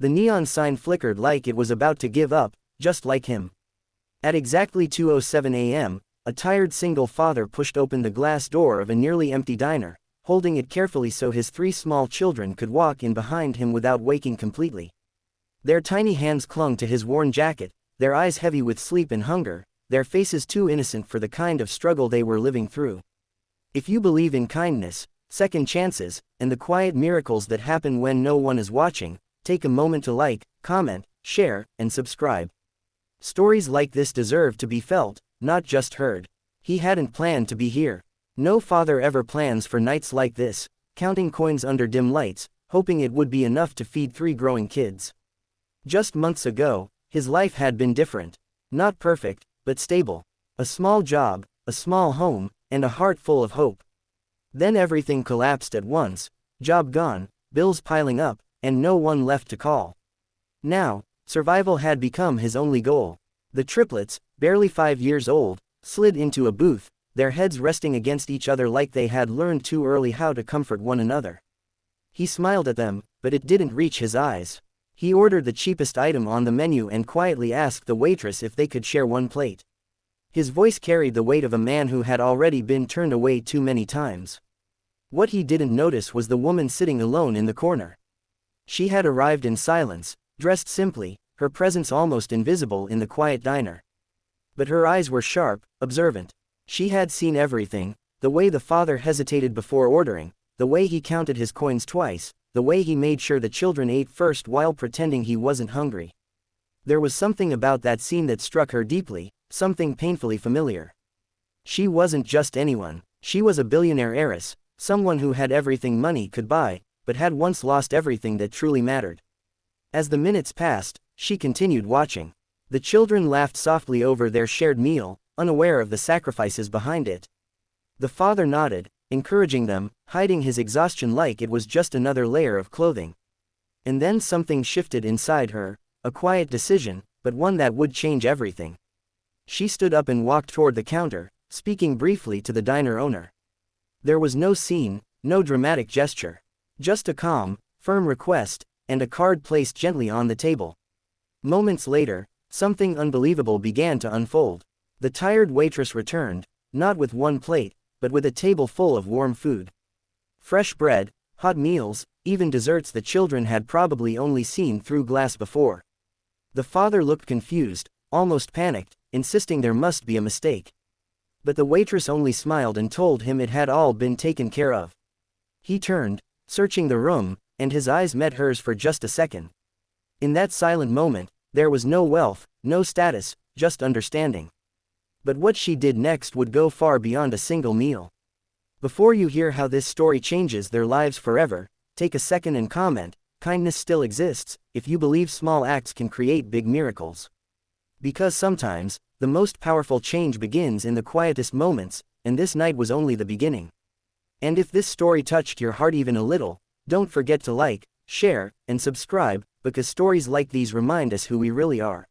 The neon sign flickered like it was about to give up, just like him. At exactly 2:07 a.m., a tired single father pushed open the glass door of a nearly empty diner, holding it carefully so his 3 small children could walk in behind him without waking completely. Their tiny hands clung to his worn jacket, their eyes heavy with sleep and hunger, their faces too innocent for the kind of struggle they were living through. If you believe in kindness, second chances, and the quiet miracles that happen when no one is watching, take a moment to like, comment, share, and subscribe. Stories like this deserve to be felt, not just heard. He hadn't planned to be here. No father ever plans for nights like this, counting coins under dim lights, hoping it would be enough to feed 3 growing kids. Just months ago, his life had been different. Not perfect, but stable. A small job, a small home, and a heart full of hope. Then everything collapsed at once, job gone, bills piling up, and no one left to call. Now, survival had become his only goal. The triplets, barely 5 years old, slid into a booth, their heads resting against each other like they had learned too early how to comfort one another. He smiled at them, but it didn't reach his eyes. He ordered the cheapest item on the menu and quietly asked the waitress if they could share one plate. His voice carried the weight of a man who had already been turned away too many times. What he didn't notice was the woman sitting alone in the corner. She had arrived in silence, dressed simply, her presence almost invisible in the quiet diner. But her eyes were sharp, observant. She had seen everything, the way the father hesitated before ordering, the way he counted his coins twice, the way he made sure the children ate first while pretending he wasn't hungry. There was something about that scene that struck her deeply, something painfully familiar. She wasn't just anyone, she was a billionaire heiress, someone who had everything money could buy, but had once lost everything that truly mattered. As the minutes passed, she continued watching. The children laughed softly over their shared meal, unaware of the sacrifices behind it. The father nodded, encouraging them, hiding his exhaustion like it was just another layer of clothing. And then something shifted inside her, a quiet decision, but one that would change everything. She stood up and walked toward the counter, speaking briefly to the diner owner. There was no scene, no dramatic gesture. Just a calm, firm request, and a card placed gently on the table. Moments later, something unbelievable began to unfold. The tired waitress returned, not with one plate, but with a table full of warm food. Fresh bread, hot meals, even desserts the children had probably only seen through glass before. The father looked confused, almost panicked, insisting there must be a mistake. But the waitress only smiled and told him it had all been taken care of. He turned, searching the room, and his eyes met hers for just a second. In that silent moment, there was no wealth, no status, just understanding. But what she did next would go far beyond a single meal. Before you hear how this story changes their lives forever, take a second and comment, kindness still exists, if you believe small acts can create big miracles. Because sometimes, the most powerful change begins in the quietest moments, and this night was only the beginning. And if this story touched your heart even a little, don't forget to like, share, and subscribe, because stories like these remind us who we really are.